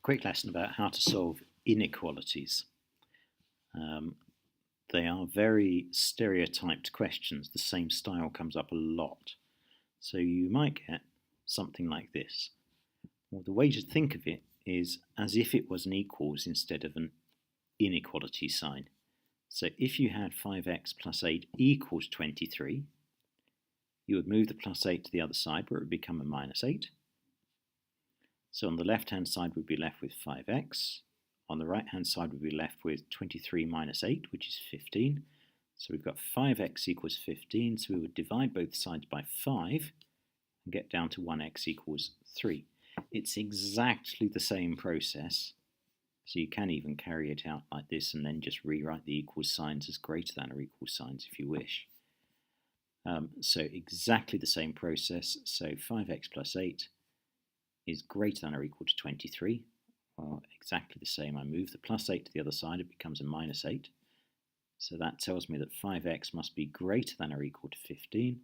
quick lesson about how to solve inequalities. They are very stereotyped questions. The same style comes up a lot. So you might get something like this. Well, the way to think of it is as if it was an equals instead of an inequality sign. So if you had 5x plus 8 equals 23, you would move the plus 8 to the other side where it would become a minus 8. So on the left-hand side we'd be left with 5x. On the right-hand side we'd be left with 23 minus 8, which is 15. So we've got 5x equals 15, so we would divide both sides by 5 and get down to 1x equals 3. It's exactly the same process, so you can even carry it out like this and then just rewrite the equal signs as greater than or equal signs if you wish. So exactly the same process, so 5x plus 8 is greater than or equal to 23. Well, exactly the same. I move the plus 8 to the other side, it becomes a minus 8. So that tells me that 5x must be greater than or equal to 15.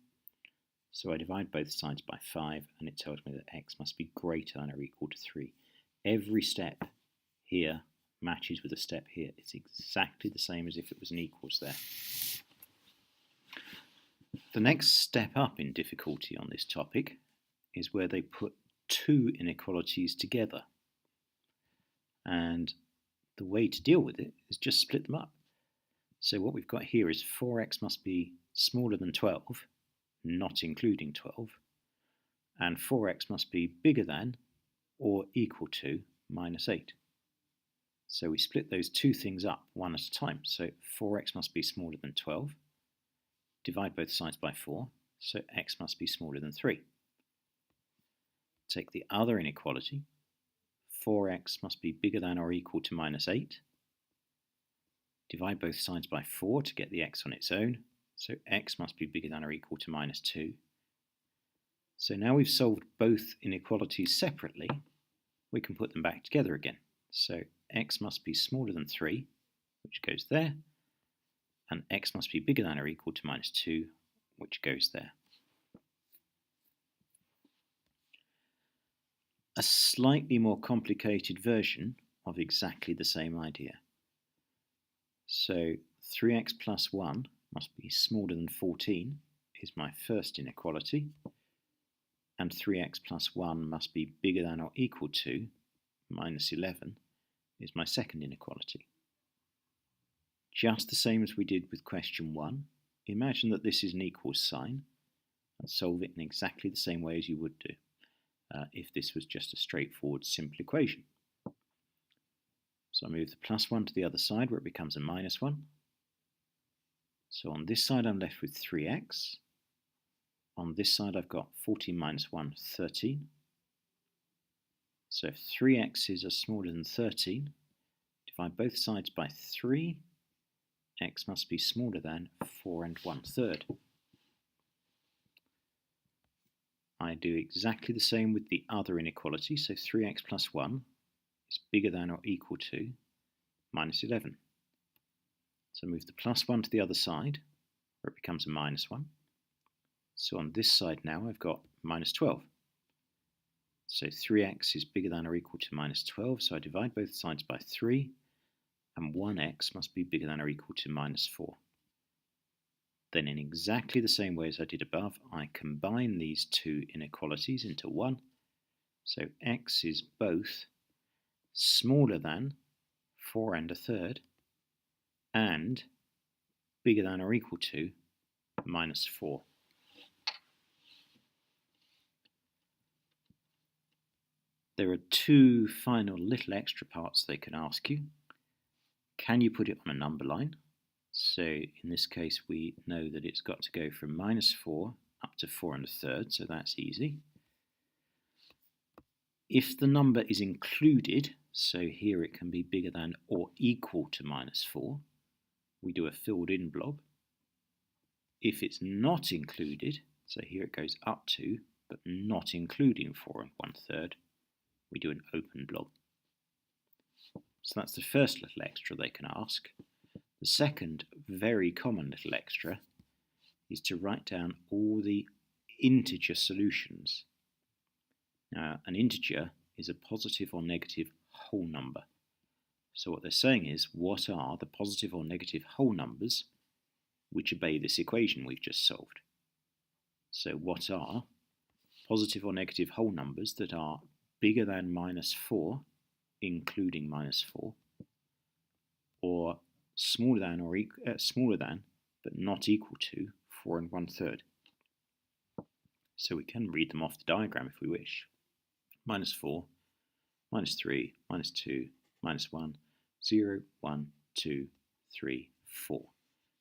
So I divide both sides by 5, and it tells me that x must be greater than or equal to 3. Every step here matches with a step here. It's exactly the same as if it was an equals there. The next step up in difficulty on this topic is where they put two inequalities together. And the way to deal with it is just split them up. So what we've got here is 4x must be smaller than 12, not including 12, and 4x must be bigger than or equal to minus 8. So we split those two things up one at a time. So 4x must be smaller than 12. Divide both sides by 4, so x must be smaller than 3. Take the other inequality. 4x must be bigger than or equal to minus 8. Divide both sides by 4 to get the x on its own, so x must be bigger than or equal to minus 2. So now we've solved both inequalities separately, we can put them back together again. So x must be smaller than 3, which goes there, and x must be bigger than or equal to minus 2, which goes there. A slightly more complicated version of exactly the same idea. So 3x plus 1 must be smaller than 14 is my first inequality, and 3x plus 1 must be bigger than or equal to minus 11 is my second inequality. Just the same as we did with question 1, imagine that this is an equals sign and solve it in exactly the same way as you would do if this was just a straightforward simple equation. So I move the plus 1 to the other side where it becomes a minus 1. So on this side I'm left with 3x. On this side I've got 14 minus 1, 13. So if 3x's are smaller than 13, divide both sides by 3, x must be smaller than 4 1/3. I do exactly the same with the other inequality, so 3x plus 1 is bigger than or equal to minus 11. So move the plus 1 to the other side, where it becomes a minus 1. So on this side now I've got minus 12. So 3x is bigger than or equal to minus 12, so I divide both sides by 3, and 1x must be bigger than or equal to minus 4. Then in exactly the same way as I did above, I combine these two inequalities into one. So x is both smaller than 4 1/3 and bigger than or equal to minus 4. There are two final little extra parts they can ask you. Can you put it on a number line? So in this case we know that it's got to go from minus 4 up to 4 1/3, so that's easy. If the number is included, so here it can be bigger than or equal to minus 4, we do a filled in blob. If it's not included, so here it goes up to, but not including 4 1/3, we do an open blob. So that's the first little extra they can ask. The second very common little extra is to write down all the integer solutions. Now, an integer is a positive or negative whole number. So what they're saying is, what are the positive or negative whole numbers which obey this equation we've just solved? So what are positive or negative whole numbers that are bigger than -4, including -4, or smaller than but not equal to 4 1/3? So we can read them off the diagram if we wish. -4, -3, -2, -1, 0, 1, 2, 3, 4.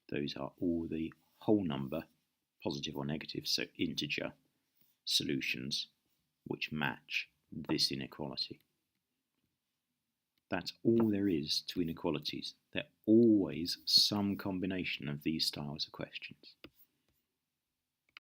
Those are all the whole number, positive or negative, so integer solutions which match this inequality. That's all there is to inequalities. They're always some combination of these styles of questions.